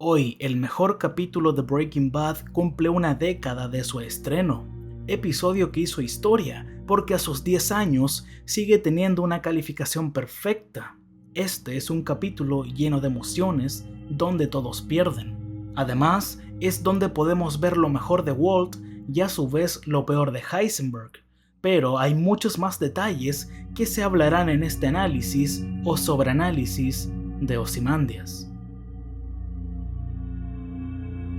Hoy, el mejor capítulo de Breaking Bad cumple una década de su estreno, episodio que hizo historia porque a sus 10 años sigue teniendo una calificación perfecta. Este es un capítulo lleno de emociones donde todos pierden. Además, es donde podemos ver lo mejor de Walt y a su vez lo peor de Heisenberg. Pero hay muchos más detalles que se hablarán en este análisis o sobreanálisis de Ozymandias.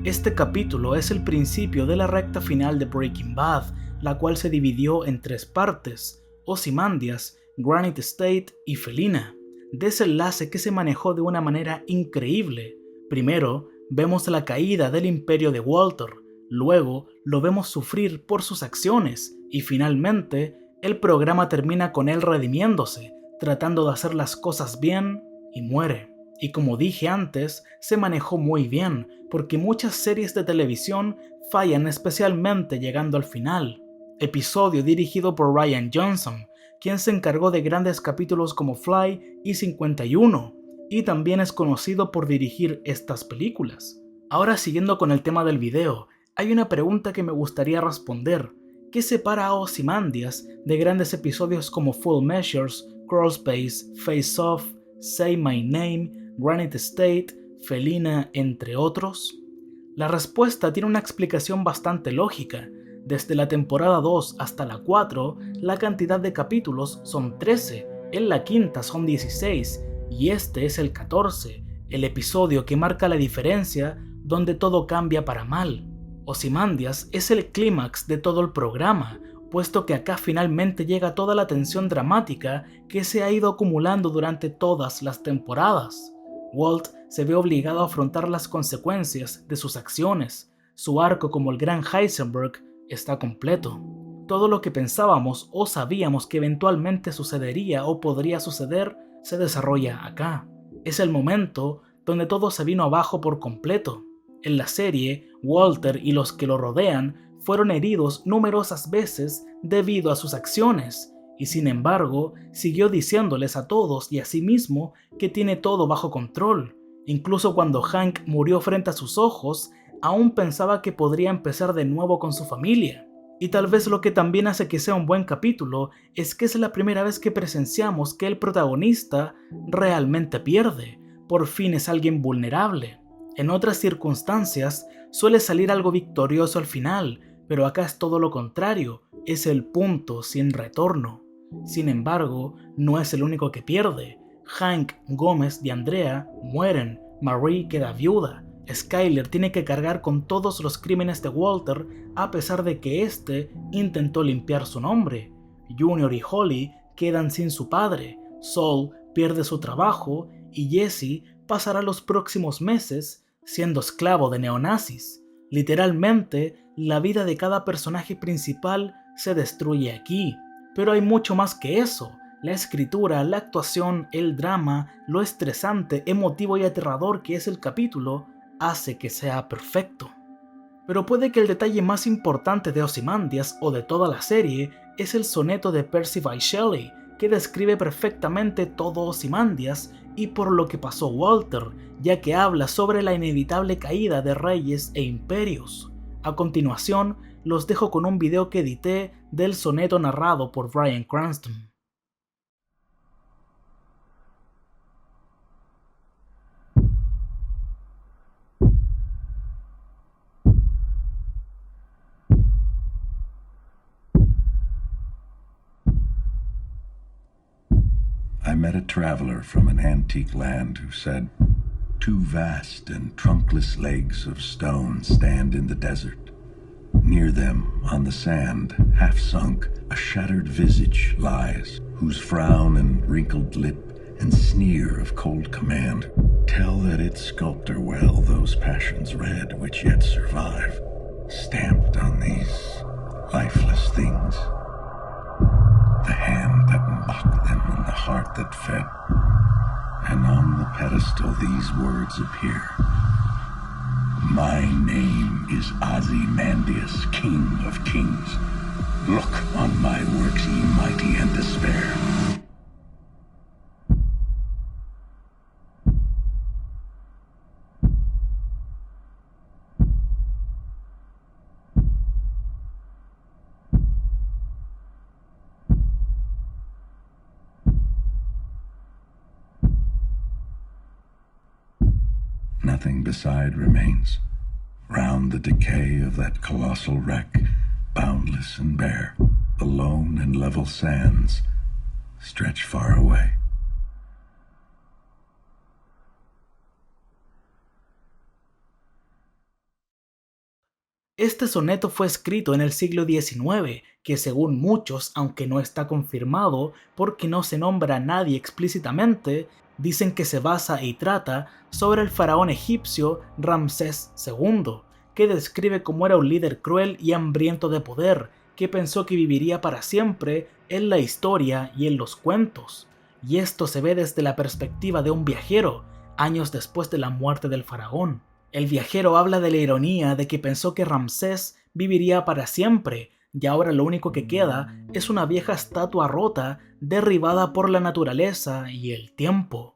Este capítulo es el principio de la recta final de Breaking Bad, la cual se dividió en 3 partes: Ozymandias, Granite State y Felina. Desenlace que se manejó de una manera increíble. Primero, vemos la caída del imperio de Walter, luego lo vemos sufrir por sus acciones y finalmente el programa termina con él redimiéndose, tratando de hacer las cosas bien y muere. Y como dije antes, se manejó muy bien, porque muchas series de televisión fallan especialmente llegando al final. Episodio dirigido por Rian Johnson, quien se encargó de grandes capítulos como Fly y 51, y también es conocido por dirigir estas películas. Ahora, siguiendo con el tema del video, hay una pregunta que me gustaría responder. ¿Qué separa a Ozymandias de grandes episodios como Full Measures, Crawl Space, Face Off, Say My Name, Granite State, Felina, entre otros? La respuesta tiene una explicación bastante lógica. Desde la temporada 2 hasta la 4, la cantidad de capítulos son 13, en la quinta son 16, y este es el 14, el episodio que marca la diferencia donde todo cambia para mal. Ozymandias es el clímax de todo el programa, puesto que acá finalmente llega toda la tensión dramática que se ha ido acumulando durante todas las temporadas. Walt se ve obligado a afrontar las consecuencias de sus acciones. Su arco como el gran Heisenberg está completo. Todo lo que pensábamos o sabíamos que eventualmente sucedería o podría suceder se desarrolla acá. Es el momento donde todo se vino abajo por completo. En la serie, Walter y los que lo rodean fueron heridos numerosas veces debido a sus acciones, y sin embargo, siguió diciéndoles a todos y a sí mismo que tiene todo bajo control. Incluso cuando Hank murió frente a sus ojos, aún pensaba que podría empezar de nuevo con su familia. Y tal vez lo que también hace que sea un buen capítulo es que es la primera vez que presenciamos que el protagonista realmente pierde. Por fin es alguien vulnerable. En otras circunstancias suele salir algo victorioso al final, pero acá es todo lo contrario, es el punto sin retorno. Sin embargo, no es el único que pierde. Hank, Gómez y Andrea mueren, Marie queda viuda, Skyler tiene que cargar con todos los crímenes de Walter a pesar de que éste intentó limpiar su nombre. Junior y Holly quedan sin su padre, Saul pierde su trabajo y Jesse pasará los próximos meses siendo esclavo de neonazis. Literalmente, la vida de cada personaje principal se destruye aquí, pero hay mucho más que eso. La escritura, la actuación, el drama, lo estresante, emotivo y aterrador que es el capítulo, hace que sea perfecto. Pero puede que el detalle más importante de Ozymandias o de toda la serie es el soneto de Percy Bysshe Shelley, que describe perfectamente todo Ozymandias y por lo que pasó Walter, ya que habla sobre la inevitable caída de reyes e imperios. A continuación, los dejo con un video que edité del soneto narrado por Bryan Cranston. I met a traveler from an antique land who said, "Two vast and trunkless legs of stone stand in the desert. Near them, on the sand, half sunk, a shattered visage lies, whose frown and wrinkled lip and sneer of cold command tell that its sculptor well those passions read which yet survive, stamped on these lifeless things. The hand that mocked them and the heart that fed. And on the pedestal these words appear. My name is Ozymandias, King of Kings. Look on my works, ye mighty, and despair." nothing beside remains. Round the decay of that colossal wreck, boundless and bare, the lone and level sands stretch far away. Este soneto fue escrito en el siglo XIX, que según muchos, aunque no está confirmado porque no se nombra a nadie explícitamente, dicen que se basa y trata sobre el faraón egipcio Ramsés II, que describe cómo era un líder cruel y hambriento de poder, que pensó que viviría para siempre en la historia y en los cuentos. Y esto se ve desde la perspectiva de un viajero, años después de la muerte del faraón. El viajero habla de la ironía de que pensó que Ramsés viviría para siempre, y ahora lo único que queda es una vieja estatua rota derribada por la naturaleza y el tiempo.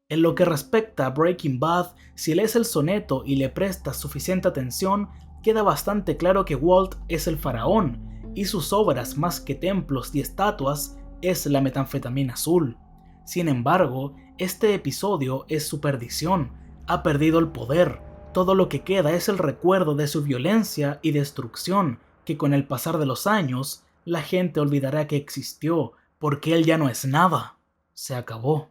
En lo que respecta a Breaking Bad, si lees el soneto y le prestas suficiente atención, queda bastante claro que Walt es el faraón, y sus obras más que templos y estatuas es la metanfetamina azul. Sin embargo, este episodio es su perdición, ha perdido el poder. Todo lo que queda es el recuerdo de su violencia y destrucción, que con el pasar de los años, la gente olvidará que existió, porque él ya no es nada. Se acabó.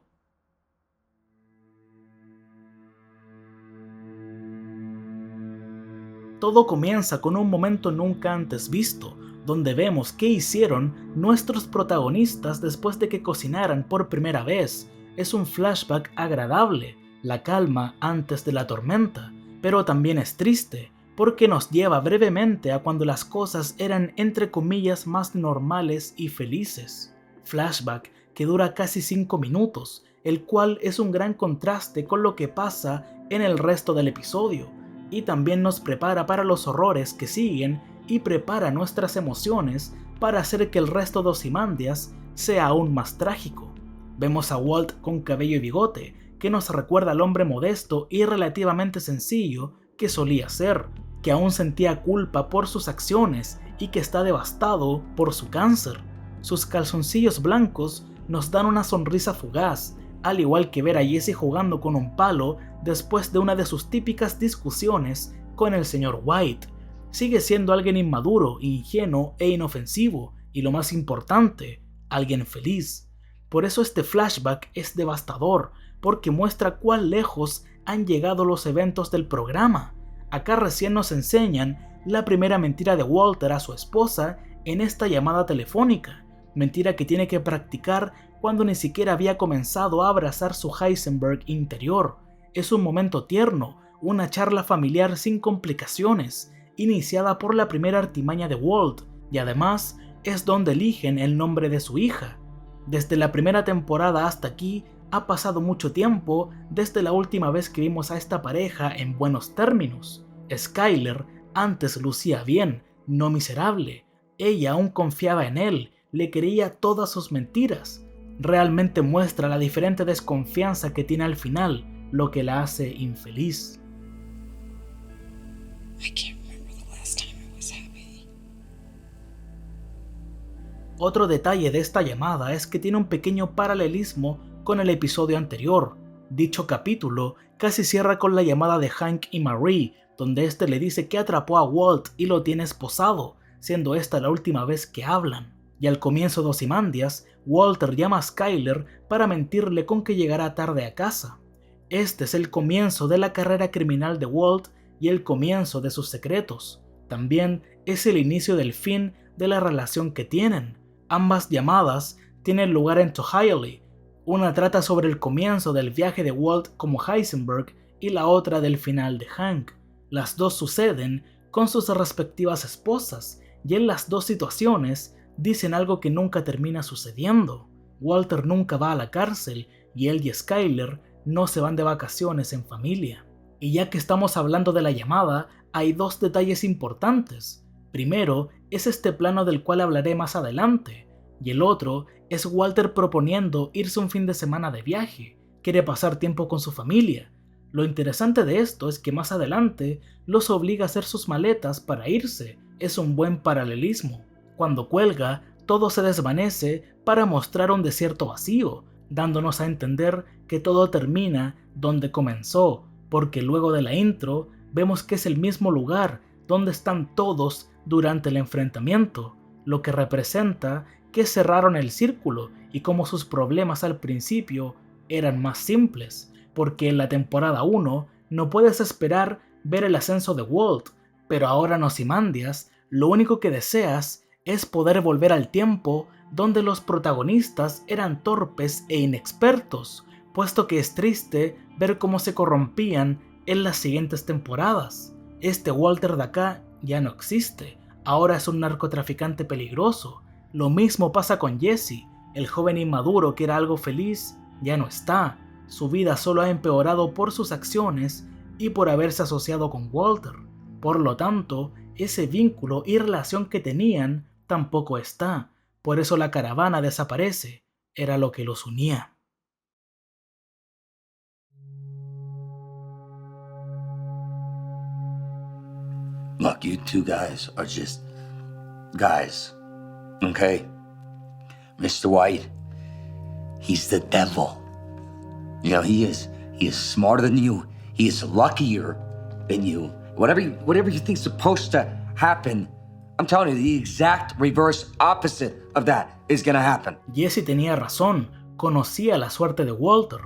Todo comienza con un momento nunca antes visto, donde vemos qué hicieron nuestros protagonistas después de que cocinaran por primera vez. Es un flashback agradable, la calma antes de la tormenta. Pero también es triste, porque nos lleva brevemente a cuando las cosas eran entre comillas más normales y felices. Flashback que dura casi 5 minutos, el cual es un gran contraste con lo que pasa en el resto del episodio, y también nos prepara para los horrores que siguen y prepara nuestras emociones para hacer que el resto de Ozymandias sea aún más trágico. Vemos a Walt con cabello y bigote, que nos recuerda al hombre modesto y relativamente sencillo que solía ser, que aún sentía culpa por sus acciones y que está devastado por su cáncer. Sus calzoncillos blancos nos dan una sonrisa fugaz, al igual que ver a Jesse jugando con un palo después de una de sus típicas discusiones con el señor White. Sigue siendo alguien inmaduro, ingenuo e inofensivo, y lo más importante, alguien feliz. Por eso este flashback es devastador, porque muestra cuán lejos han llegado los eventos del programa. Acá recién nos enseñan la primera mentira de Walter a su esposa en esta llamada telefónica, mentira que tiene que practicar cuando ni siquiera había comenzado a abrazar su Heisenberg interior. Es un momento tierno, una charla familiar sin complicaciones, iniciada por la primera artimaña de Walt, y además es donde eligen el nombre de su hija. Desde la primera temporada hasta aquí, ha pasado mucho tiempo desde la última vez que vimos a esta pareja en buenos términos. Skyler antes lucía bien, no miserable. Ella aún confiaba en él, le creía todas sus mentiras. Realmente muestra la diferente desconfianza que tiene al final, lo que la hace infeliz. Otro detalle de esta llamada es que tiene un pequeño paralelismo con el episodio anterior. Dicho capítulo casi cierra con la llamada de Hank y Marie, donde este le dice que atrapó a Walt y lo tiene esposado, siendo esta la última vez que hablan. Y al comienzo de Ozymandias, Walter llama a Skyler para mentirle con que llegará tarde a casa. Este es el comienzo de la carrera criminal de Walt y el comienzo de sus secretos. También es el inicio del fin de la relación que tienen. Ambas llamadas tienen lugar en Tohiley. Una trata sobre el comienzo del viaje de Walt como Heisenberg y la otra del final de Hank. Las dos suceden con sus respectivas esposas y en las dos situaciones dicen algo que nunca termina sucediendo. Walter nunca va a la cárcel y él y Skyler no se van de vacaciones en familia. Y ya que estamos hablando de la llamada, hay dos detalles importantes. Primero es este plano del cual hablaré más adelante, y el otro es Walter proponiendo irse un fin de semana de viaje. Quiere pasar tiempo con su familia. Lo interesante de esto es que más adelante los obliga a hacer sus maletas para irse. Es un buen paralelismo. Cuando cuelga, todo se desvanece para mostrar un desierto vacío, dándonos a entender que todo termina donde comenzó, porque luego de la intro vemos que es el mismo lugar donde están todos durante el enfrentamiento, lo que representa que cerraron el círculo y como sus problemas al principio eran más simples, porque en la temporada 1 no puedes esperar ver el ascenso de Walt, pero ahora en Ozymandias lo único que deseas es poder volver al tiempo donde los protagonistas eran torpes e inexpertos, puesto que es triste ver cómo se corrompían en las siguientes temporadas. Este Walter de acá ya no existe, ahora es un narcotraficante peligroso. Lo mismo pasa con Jesse, el joven inmaduro que era algo feliz, ya no está. Su vida solo ha empeorado por sus acciones y por haberse asociado con Walter. Por lo tanto, ese vínculo y relación que tenían tampoco está. Por eso la caravana desaparece. Era lo que los unía. Look, you two guys are just guys, okay? Mr. White, he's the devil. You know, he is smarter than you. He is luckier than you. Whatever you think's supposed to happen, I'm telling you, the exact reverse opposite of that is gonna happen. Jesse tenía razón, conocía la suerte de Walter.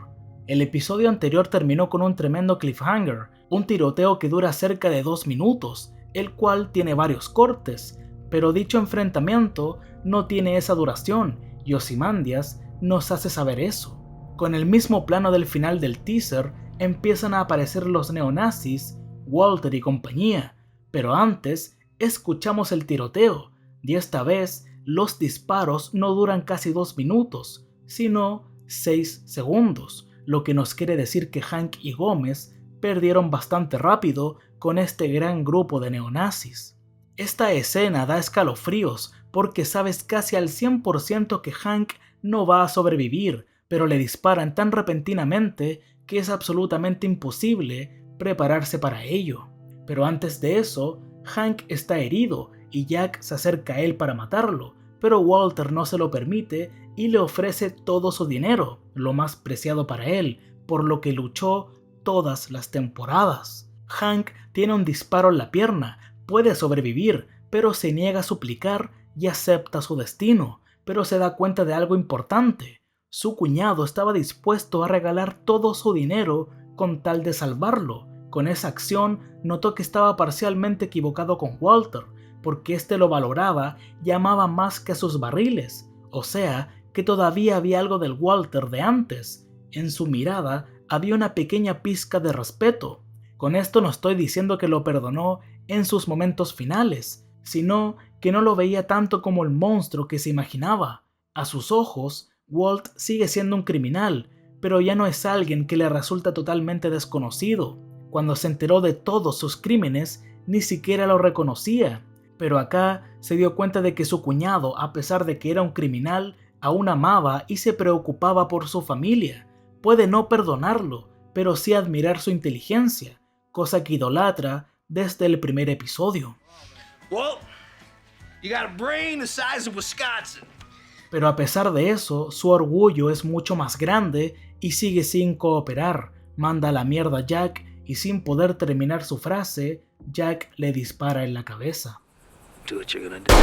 El episodio anterior terminó con un tremendo cliffhanger, un tiroteo que dura cerca de 2 minutos, el cual tiene varios cortes, pero dicho enfrentamiento no tiene esa duración y Ozymandias nos hace saber eso. Con el mismo plano del final del teaser empiezan a aparecer los neonazis, Walter y compañía, pero antes escuchamos el tiroteo y esta vez los disparos no duran casi 2 minutos, sino 6 segundos, lo que nos quiere decir que Hank y Gómez perdieron bastante rápido con este gran grupo de neonazis. Esta escena da escalofríos porque sabes casi al 100% que Hank no va a sobrevivir, pero le disparan tan repentinamente que es absolutamente imposible prepararse para ello. Pero antes de eso, Hank está herido y Jack se acerca a él para matarlo, pero Walter no se lo permite y le ofrece todo su dinero, lo más preciado para él, por lo que luchó todas las temporadas. Hank tiene un disparo en la pierna, puede sobrevivir, pero se niega a suplicar y acepta su destino, pero se da cuenta de algo importante. Su cuñado estaba dispuesto a regalar todo su dinero con tal de salvarlo. Con esa acción notó que estaba parcialmente equivocado con Walter, porque éste lo valoraba y amaba más que a sus barriles, o sea, que todavía había algo del Walter de antes. En su mirada había una pequeña pizca de respeto. Con esto no estoy diciendo que lo perdonó en sus momentos finales, sino que no lo veía tanto como el monstruo que se imaginaba. A sus ojos, Walt sigue siendo un criminal, pero ya no es alguien que le resulta totalmente desconocido. Cuando se enteró de todos sus crímenes, ni siquiera lo reconocía, pero acá se dio cuenta de que su cuñado, a pesar de que era un criminal, aún amaba y se preocupaba por su familia. Puede no perdonarlo, pero sí admirar su inteligencia, cosa que idolatra desde el primer episodio. Well, you got a brain the size of Wisconsin. Pero a pesar de eso, su orgullo es mucho más grande y sigue sin cooperar. Manda a la mierda a Jack y sin poder terminar su frase, Jack le dispara en la cabeza. Do what you're gonna do.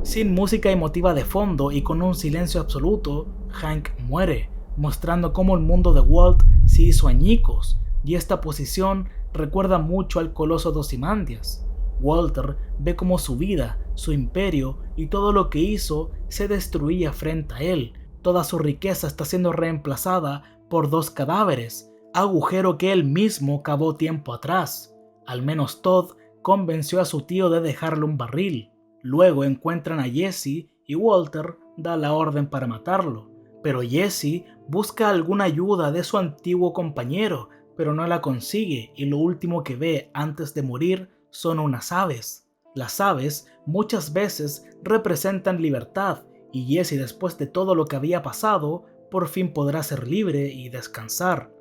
Sin música emotiva de fondo y con un silencio absoluto, Hank muere, mostrando cómo el mundo de Walt se hizo añicos, y esta posición recuerda mucho al coloso de Ozymandias. Walter ve cómo su vida, su imperio y todo lo que hizo se destruía frente a él. Toda su riqueza está siendo reemplazada por 2 cadáveres, agujero que él mismo cavó tiempo atrás. Al menos Todd convenció a su tío de dejarle un barril. Luego encuentran a Jesse y Walter da la orden para matarlo. Pero Jesse busca alguna ayuda de su antiguo compañero, pero no la consigue y lo último que ve antes de morir son unas aves. Las aves muchas veces representan libertad y Jesse, después de todo lo que había pasado, por fin podrá ser libre y descansar.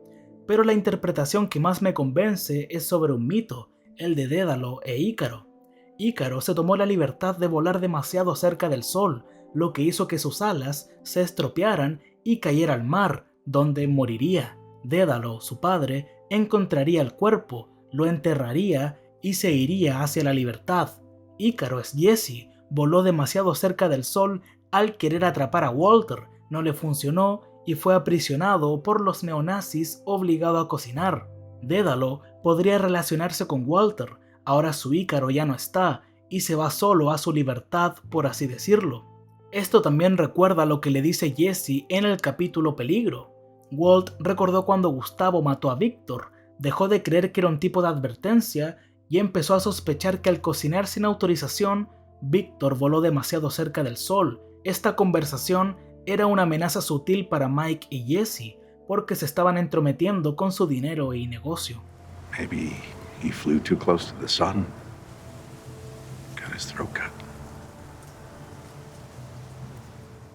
Pero la interpretación que más me convence es sobre un mito, el de Dédalo e Ícaro. Ícaro se tomó la libertad de volar demasiado cerca del sol, lo que hizo que sus alas se estropearan y cayera al mar, donde moriría. Dédalo, su padre, encontraría el cuerpo, lo enterraría y se iría hacia la libertad. Ícaro es Jesse, voló demasiado cerca del sol al querer atrapar a Walter, no le funcionó y fue aprisionado por los neonazis obligado a cocinar. Dédalo podría relacionarse con Walter, ahora su Ícaro ya no está y se va solo a su libertad, por así decirlo. Esto también recuerda lo que le dice Jesse en el capítulo Peligro. Walt recordó cuando Gustavo mató a Víctor, dejó de creer que era un tipo de advertencia y empezó a sospechar que al cocinar sin autorización, Víctor voló demasiado cerca del sol. Esta conversación era una amenaza sutil para Mike y Jesse, porque se estaban entrometiendo con su dinero y negocio. Maybe he flew too close to the sun. Got his throat cut.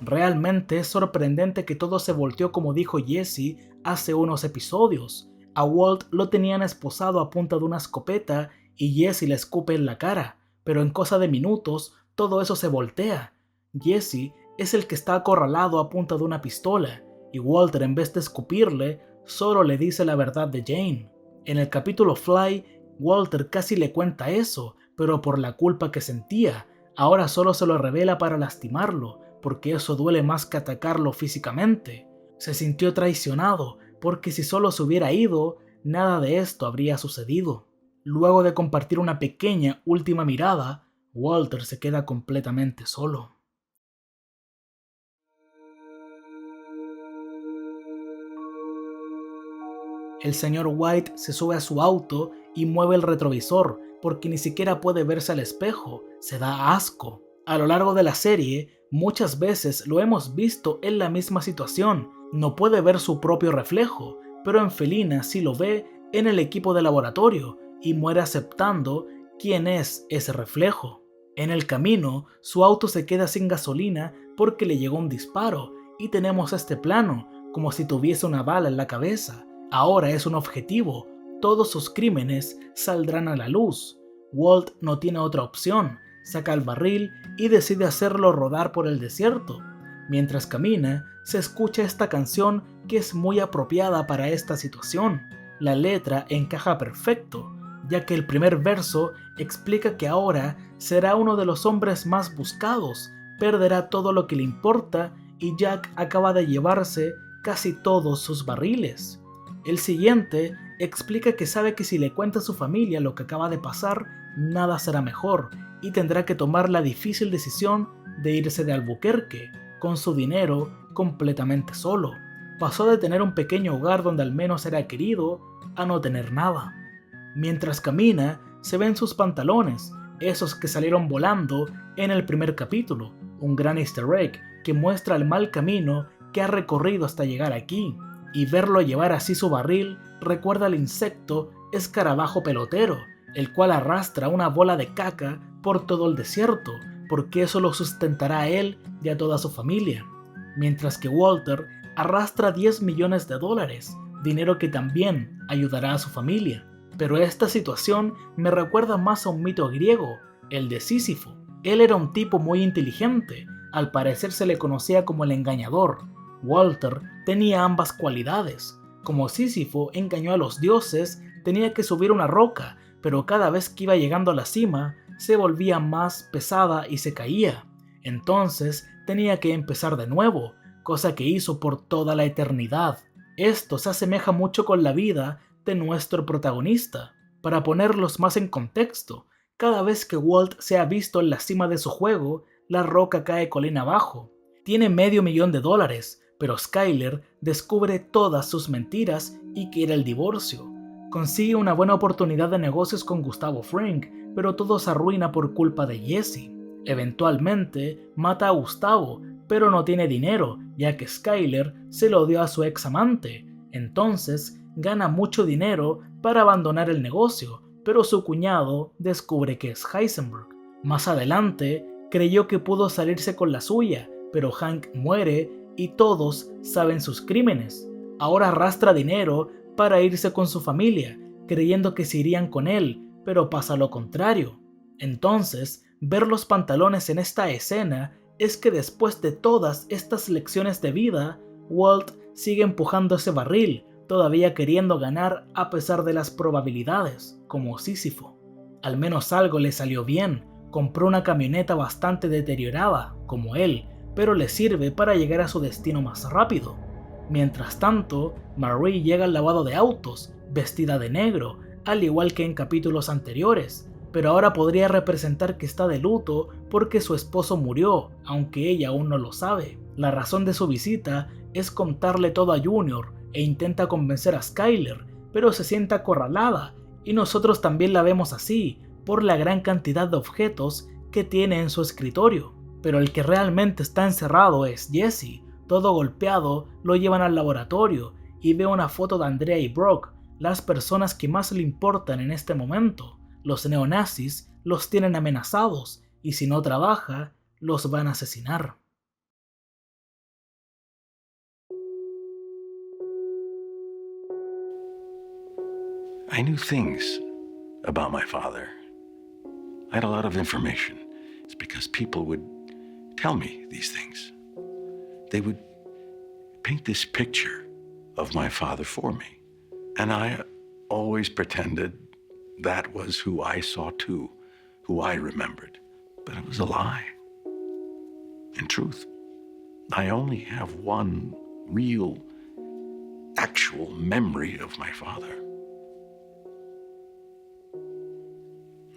Realmente es sorprendente que todo se volteó como dijo Jesse hace unos episodios. A Walt lo tenían esposado a punta de una escopeta y Jesse le escupe en la cara, pero en cosa de minutos todo eso se voltea. Jesse es el que está acorralado a punta de una pistola y Walter, en vez de escupirle, solo le dice la verdad de Jane. En el capítulo Fly, Walter casi le cuenta eso, pero por la culpa que sentía, ahora solo se lo revela para lastimarlo, porque eso duele más que atacarlo físicamente. Se sintió traicionado, porque si solo se hubiera ido, nada de esto habría sucedido. Luego de compartir una pequeña última mirada, Walter se queda completamente solo. El señor White se sube a su auto y mueve el retrovisor, porque ni siquiera puede verse al espejo, se da asco. A lo largo de la serie, muchas veces lo hemos visto en la misma situación, no puede ver su propio reflejo, pero en Felina sí lo ve en el equipo de laboratorio y muere aceptando quién es ese reflejo. En el camino, su auto se queda sin gasolina porque le llegó un disparo y tenemos este plano, como si tuviese una bala en la cabeza. Ahora es un objetivo, todos sus crímenes saldrán a la luz. Walt no tiene otra opción, saca el barril y decide hacerlo rodar por el desierto. Mientras camina, se escucha esta canción que es muy apropiada para esta situación. La letra encaja perfecto, ya que el primer verso explica que ahora será uno de los hombres más buscados, perderá todo lo que le importa y Jack acaba de llevarse casi todos sus barriles. El siguiente explica que sabe que si le cuenta a su familia lo que acaba de pasar, nada será mejor y tendrá que tomar la difícil decisión de irse de Albuquerque, con su dinero completamente solo. Pasó de tener un pequeño hogar donde al menos era querido a no tener nada. Mientras camina, se ven sus pantalones, esos que salieron volando en el primer capítulo, un gran easter egg que muestra el mal camino que ha recorrido hasta llegar aquí. Y verlo llevar así su barril recuerda al insecto escarabajo pelotero, el cual arrastra una bola de caca por todo el desierto, porque eso lo sustentará a él y a toda su familia. Mientras que Walter arrastra $10 millones, dinero que también ayudará a su familia. Pero esta situación me recuerda más a un mito griego, el de Sísifo. Él era un tipo muy inteligente, al parecer se le conocía como el engañador. Walter tenía ambas cualidades. Como Sísifo engañó a los dioses, tenía que subir una roca, pero cada vez que iba llegando a la cima, se volvía más pesada y se caía. Entonces tenía que empezar de nuevo, cosa que hizo por toda la eternidad. Esto se asemeja mucho con la vida de nuestro protagonista. Para ponerlos más en contexto, cada vez que Walt se ha visto en la cima de su juego, la roca cae colina abajo. Tiene $500,000, pero Skyler descubre todas sus mentiras y quiere el divorcio. Consigue una buena oportunidad de negocios con Gustavo Fring, pero todo se arruina por culpa de Jesse. Eventualmente mata a Gustavo, pero no tiene dinero, ya que Skyler se lo dio a su ex amante. Entonces gana mucho dinero para abandonar el negocio, pero su cuñado descubre que es Heisenberg. Más adelante creyó que pudo salirse con la suya, pero Hank muere y todos saben sus crímenes. Ahora arrastra dinero para irse con su familia, creyendo que se irían con él, pero pasa lo contrario. Entonces, ver los pantalones en esta escena es que después de todas estas lecciones de vida, Walt sigue empujando ese barril, todavía queriendo ganar a pesar de las probabilidades, como Sísifo. Al menos algo le salió bien, compró una camioneta bastante deteriorada, como él, pero le sirve para llegar a su destino más rápido. Mientras tanto, Marie llega al lavado de autos, vestida de negro, al igual que en capítulos anteriores, pero ahora podría representar que está de luto porque su esposo murió, aunque ella aún no lo sabe. La razón de su visita es contarle todo a Junior e intenta convencer a Skyler, pero se siente acorralada, y nosotros también la vemos así, por la gran cantidad de objetos que tiene en su escritorio. Pero el que realmente está encerrado es Jesse. Todo golpeado, lo llevan al laboratorio y ve una foto de Andrea y Brock, las personas que más le importan en este momento. Los neonazis los tienen amenazados y si no trabaja, los van a asesinar. I knew things about my father. I had a lot of information. It's because people would tell me these things. They would paint this picture of my father for me. And I always pretended that was who I saw too, who I remembered. But it was a lie. In truth, I only have one real, actual memory of my father.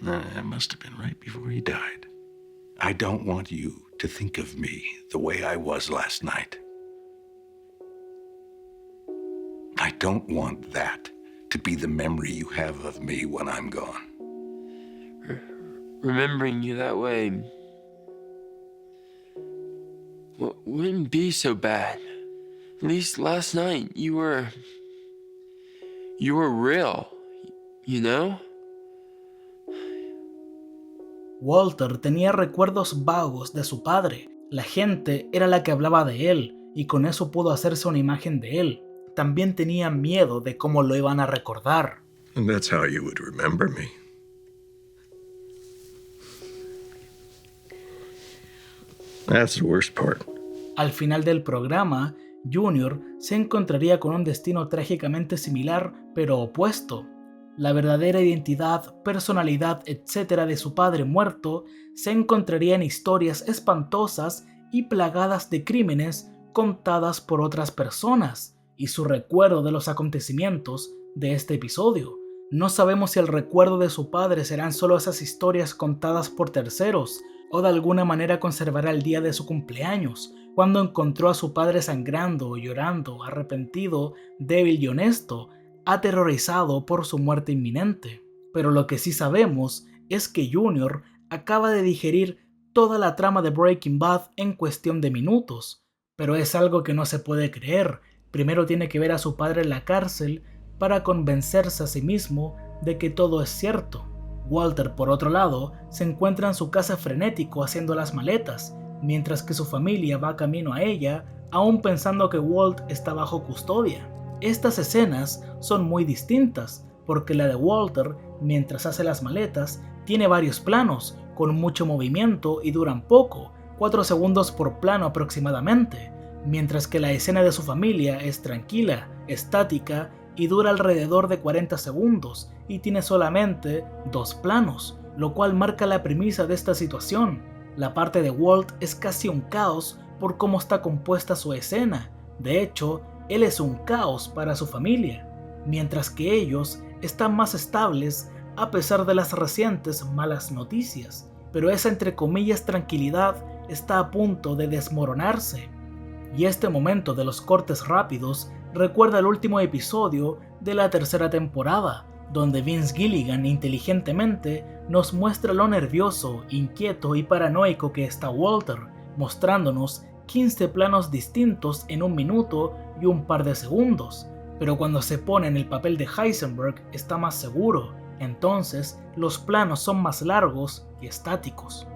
It must have been right before he died. I don't want you to think of me the way I was last night. I don't want that to be the memory you have of me when I'm gone. Remembering you that way wouldn't be so bad. At least last night you were real, you know? Walter tenía recuerdos vagos de su padre. La gente era la que hablaba de él y con eso pudo hacerse una imagen de él. También tenía miedo de cómo lo iban a recordar. And that's how you would remember me. That's the worst part. Al final del programa, Junior se encontraría con un destino trágicamente similar, pero opuesto. La verdadera identidad, personalidad, etc. de su padre muerto se encontraría en historias espantosas y plagadas de crímenes contadas por otras personas, y su recuerdo de los acontecimientos de este episodio. No sabemos si el recuerdo de su padre serán solo esas historias contadas por terceros, o de alguna manera conservará el día de su cumpleaños, cuando encontró a su padre sangrando, llorando, arrepentido, débil y honesto, aterrorizado por su muerte inminente. Pero lo que sí sabemos es que Junior acaba de digerir toda la trama de Breaking Bad en cuestión de minutos, pero es algo que no se puede creer. Primero tiene que ver a su padre en la cárcel para convencerse a sí mismo de que todo es cierto. Walter, por otro lado, se encuentra en su casa frenético haciendo las maletas, mientras que su familia va camino a ella, aún pensando que Walt está bajo custodia. Estas escenas son muy distintas, porque la de Walter, mientras hace las maletas, tiene varios planos, con mucho movimiento y duran poco, 4 segundos por plano aproximadamente, mientras que la escena de su familia es tranquila, estática y dura alrededor de 40 segundos y tiene solamente 2 planos, lo cual marca la premisa de esta situación. La parte de Walt es casi un caos por cómo está compuesta su escena. De hecho, él es un caos para su familia, mientras que ellos están más estables a pesar de las recientes malas noticias. Pero esa entre comillas tranquilidad está a punto de desmoronarse. Y este momento de los cortes rápidos recuerda el último episodio de la 3ª temporada, donde Vince Gilligan inteligentemente nos muestra lo nervioso, inquieto y paranoico que está Walter, mostrándonos 15 planos distintos en 1 minuto y un par de segundos, pero cuando se pone en el papel de Heisenberg está más seguro, entonces los planos son más largos y estáticos.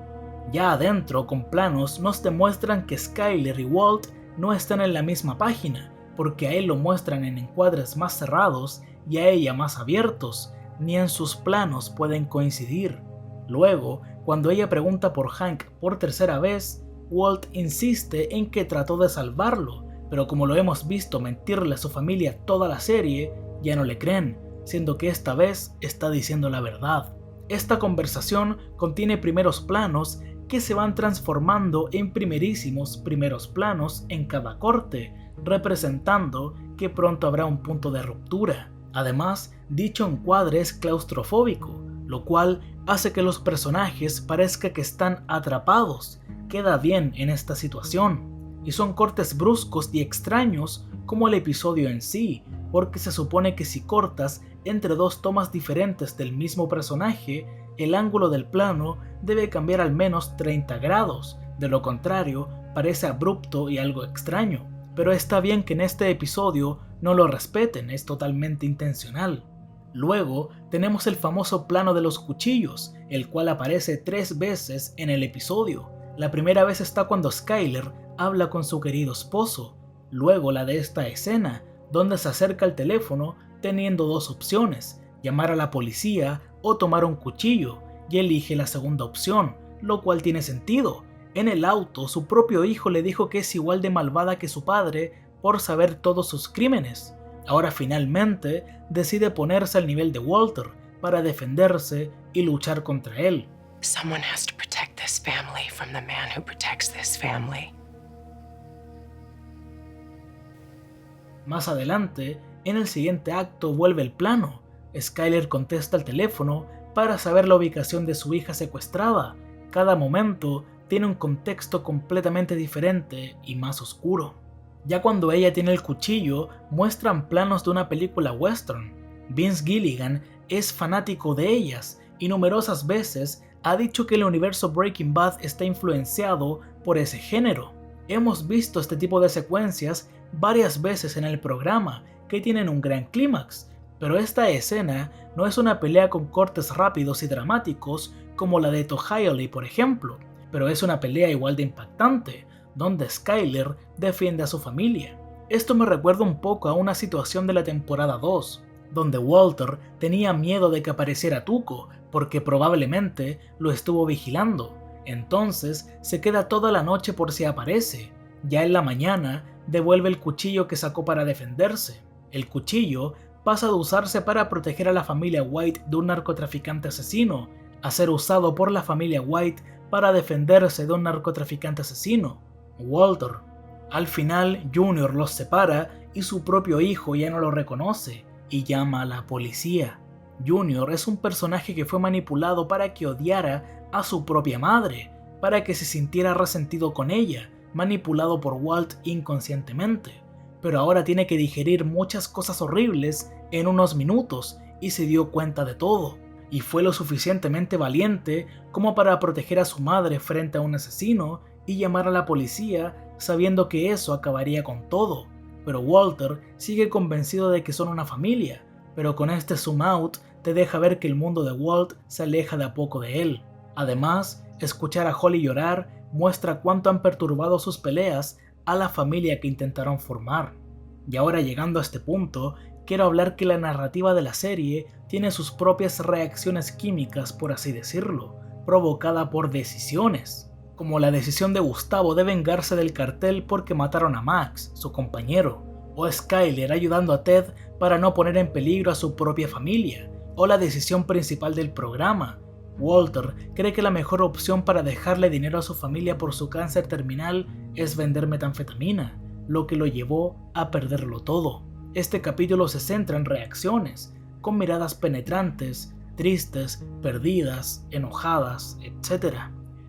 Ya adentro, con planos, nos demuestran que Skyler y Walt no están en la misma página, porque a él lo muestran en encuadres más cerrados y a ella más abiertos, ni en sus planos pueden coincidir. Luego, cuando ella pregunta por Hank por 3ª vez, Walt insiste en que trató de salvarlo, pero como lo hemos visto mentirle a su familia toda la serie, ya no le creen, siendo que esta vez está diciendo la verdad. Esta conversación contiene primeros planos que se van transformando en primerísimos primeros planos en cada corte, representando que pronto habrá un punto de ruptura. Además, dicho encuadre es claustrofóbico, lo cual hace que los personajes parezca que están atrapados. Queda bien en esta situación. Y son cortes bruscos y extraños como el episodio en sí, porque se supone que si cortas entre dos tomas diferentes del mismo personaje, el ángulo del plano debe cambiar al menos 30 grados, de lo contrario parece abrupto y algo extraño. Pero está bien que en este episodio no lo respeten, es totalmente intencional. Luego tenemos el famoso plano de los cuchillos, el cual aparece 3 veces en el episodio. La primera vez está cuando Skyler habla con su querido esposo, luego la de esta escena, donde se acerca al teléfono teniendo 2 opciones, llamar a la policía o tomar un cuchillo, y elige la segunda opción, lo cual tiene sentido. En el auto, su propio hijo le dijo que es igual de malvada que su padre por saber todos sus crímenes. Ahora finalmente decide ponerse al nivel de Walter para defenderse y luchar contra él. Someone has to protect this family from the man who protects this family. Más adelante, en el siguiente acto vuelve el plano. Skyler contesta el teléfono para saber la ubicación de su hija secuestrada. Cada momento tiene un contexto completamente diferente y más oscuro. Ya cuando ella tiene el cuchillo, muestran planos de una película western. Vince Gilligan es fanático de ellas y numerosas veces ha dicho que el universo Breaking Bad está influenciado por ese género. Hemos visto este tipo de secuencias varias veces en el programa que tienen un gran clímax, pero esta escena no es una pelea con cortes rápidos y dramáticos como la de Tohioli, por ejemplo, pero es una pelea igual de impactante, donde Skyler defiende a su familia. Esto me recuerda un poco a una situación de la temporada 2, donde Walter tenía miedo de que apareciera Tuco, porque probablemente lo estuvo vigilando. Entonces se queda toda la noche por si aparece. Ya en la mañana devuelve el cuchillo que sacó para defenderse. El cuchillo pasa de usarse para proteger a la familia White de un narcotraficante asesino, a ser usado por la familia White para defenderse de un narcotraficante asesino, Walter. Al final, Junior los separa y su propio hijo ya no lo reconoce y llama a la policía. Junior es un personaje que fue manipulado para que odiara a su propia madre, para que se sintiera resentido con ella, manipulado por Walt inconscientemente. Pero ahora tiene que digerir muchas cosas horribles en unos minutos y se dio cuenta de todo. Y fue lo suficientemente valiente como para proteger a su madre frente a un asesino y llamar a la policía sabiendo que eso acabaría con todo. Pero Walter sigue convencido de que son una familia, pero con este zoom out te deja ver que el mundo de Walt se aleja de a poco de él. Además, escuchar a Holly llorar muestra cuánto han perturbado sus peleas a la familia que intentaron formar. Y ahora llegando a este punto, quiero hablar que la narrativa de la serie tiene sus propias reacciones químicas, por así decirlo, provocada por decisiones, como la decisión de Gustavo de vengarse del cartel porque mataron a Max, su compañero, o Skyler ayudando a Ted para no poner en peligro a su propia familia, o la decisión principal del programa. Walter cree que la mejor opción para dejarle dinero a su familia por su cáncer terminal es vender metanfetamina, lo que lo llevó a perderlo todo. Este capítulo se centra en reacciones, con miradas penetrantes, tristes, perdidas, enojadas, etc.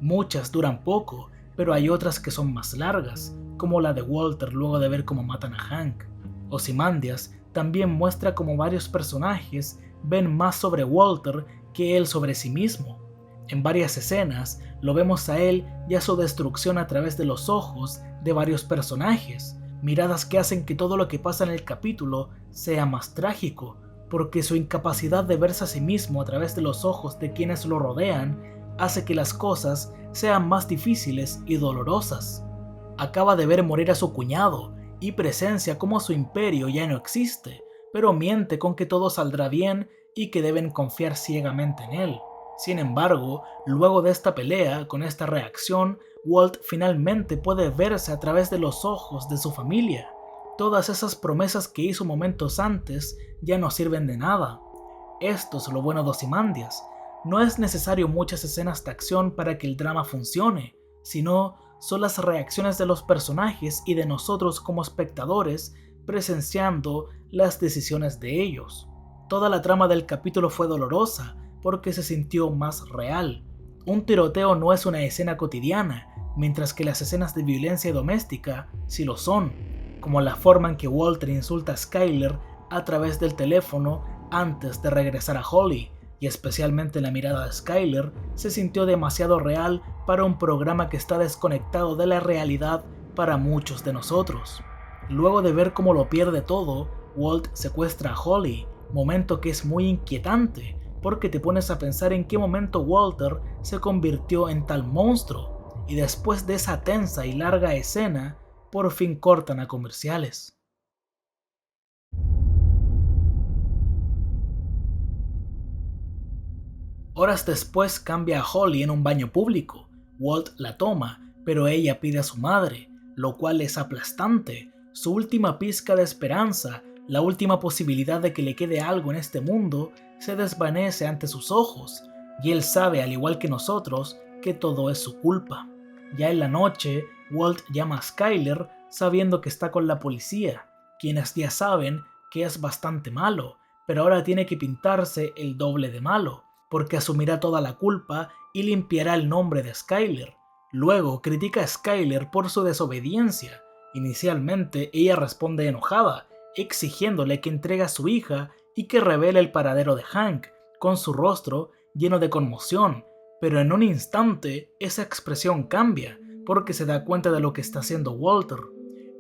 Muchas duran poco, pero hay otras que son más largas, como la de Walter luego de ver cómo matan a Hank. Ozymandias también muestra cómo varios personajes ven más sobre Walter que él sobre sí mismo. En varias escenas lo vemos a él y a su destrucción a través de los ojos de varios personajes, miradas que hacen que todo lo que pasa en el capítulo sea más trágico, porque su incapacidad de verse a sí mismo a través de los ojos de quienes lo rodean hace que las cosas sean más difíciles y dolorosas. Acaba de ver morir a su cuñado y presencia cómo su imperio ya no existe, pero miente con que todo saldrá bien y que deben confiar ciegamente en él. Sin embargo, luego de esta pelea, con esta reacción, Walt finalmente puede verse a través de los ojos de su familia. Todas esas promesas que hizo momentos antes ya no sirven de nada. Esto es lo bueno de Ozymandias. No es necesario muchas escenas de acción para que el drama funcione, sino son las reacciones de los personajes y de nosotros como espectadores presenciando las decisiones de ellos. Toda la trama del capítulo fue dolorosa porque se sintió más real. Un tiroteo no es una escena cotidiana, mientras que las escenas de violencia doméstica sí lo son, como la forma en que Walter insulta a Skyler a través del teléfono antes de regresar a Holly, y especialmente la mirada de Skyler se sintió demasiado real para un programa que está desconectado de la realidad para muchos de nosotros. Luego de ver cómo lo pierde todo, Walt secuestra a Holly, momento que es muy inquietante, porque te pones a pensar en qué momento Walter se convirtió en tal monstruo, y después de esa tensa y larga escena, por fin cortan a comerciales. Horas después cambia a Holly en un baño público. Walt la toma, pero ella pide a su madre, lo cual es aplastante. Su última pizca de esperanza, la última posibilidad de que le quede algo en este mundo, se desvanece ante sus ojos, y él sabe, al igual que nosotros, que todo es su culpa. Ya en la noche, Walt llama a Skyler sabiendo que está con la policía, quienes ya saben que es bastante malo, pero ahora tiene que pintarse el doble de malo, porque asumirá toda la culpa y limpiará el nombre de Skyler. Luego critica a Skyler por su desobediencia. Inicialmente ella responde enojada, exigiéndole que entregue a su hija y que revele el paradero de Hank, con su rostro lleno de conmoción, pero en un instante esa expresión cambia, porque se da cuenta de lo que está haciendo Walter.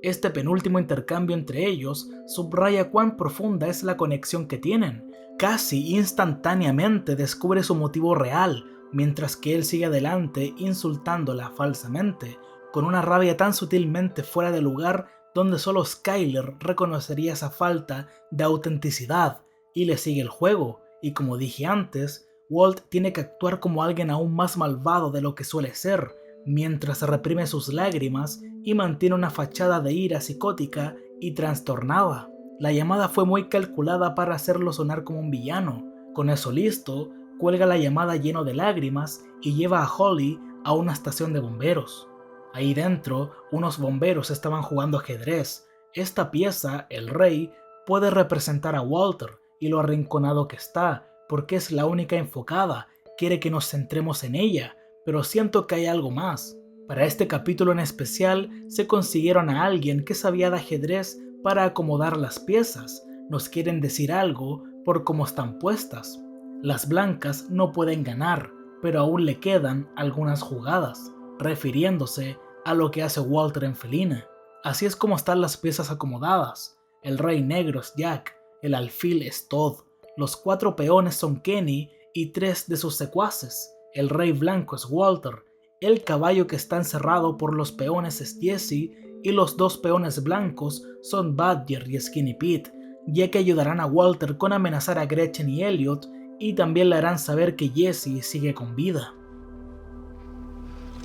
Este penúltimo intercambio entre ellos subraya cuán profunda es la conexión que tienen. Casi instantáneamente descubre su motivo real, mientras que él sigue adelante insultándola falsamente, con una rabia tan sutilmente fuera de lugar donde solo Skyler reconocería esa falta de autenticidad y le sigue el juego, y como dije antes, Walt tiene que actuar como alguien aún más malvado de lo que suele ser, mientras reprime sus lágrimas y mantiene una fachada de ira psicótica y trastornada. La llamada fue muy calculada para hacerlo sonar como un villano. Con eso listo, cuelga la llamada lleno de lágrimas y lleva a Holly a una estación de bomberos. Ahí dentro, unos bomberos estaban jugando ajedrez. Esta pieza, el rey, puede representar a Walter y lo arrinconado que está, porque es la única enfocada, quiere que nos centremos en ella, pero siento que hay algo más. Para este capítulo en especial, se consiguieron a alguien que sabía de ajedrez para acomodar las piezas. Nos quieren decir algo por cómo están puestas. Las blancas no pueden ganar, pero aún le quedan algunas jugadas, refiriéndose a lo que hace Walter en Felina. Así es como están las piezas acomodadas. El rey negro es Jack, el alfil es Todd, los 4 peones son Kenny y 3 de sus secuaces. El rey blanco es Walter, el caballo que está encerrado por los peones es Jesse y los 2 peones blancos son Badger y Skinny Pete, ya que ayudarán a Walter con amenazar a Gretchen y Elliot y también le harán saber que Jesse sigue con vida.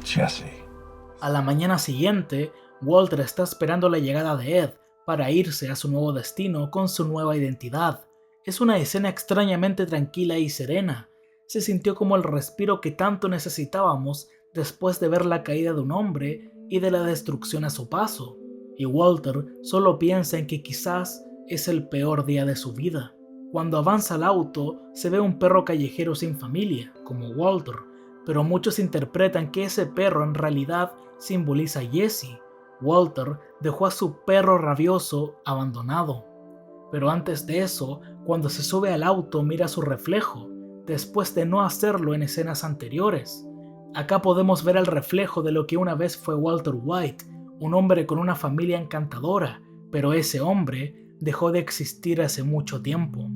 Jesse. A la mañana siguiente, Walter está esperando la llegada de Ed para irse a su nuevo destino con su nueva identidad. Es una escena extrañamente tranquila y serena. Se sintió como el respiro que tanto necesitábamos después de ver la caída de un hombre y de la destrucción a su paso. Y Walter solo piensa en que quizás es el peor día de su vida. Cuando avanza el auto, se ve un perro callejero sin familia, como Walter, pero muchos interpretan que ese perro en realidad simboliza a Jesse. Walter dejó a su perro rabioso abandonado. Pero antes de eso, cuando se sube al auto mira su reflejo, después de no hacerlo en escenas anteriores. Acá podemos ver el reflejo de lo que una vez fue Walter White, un hombre con una familia encantadora, pero ese hombre dejó de existir hace mucho tiempo.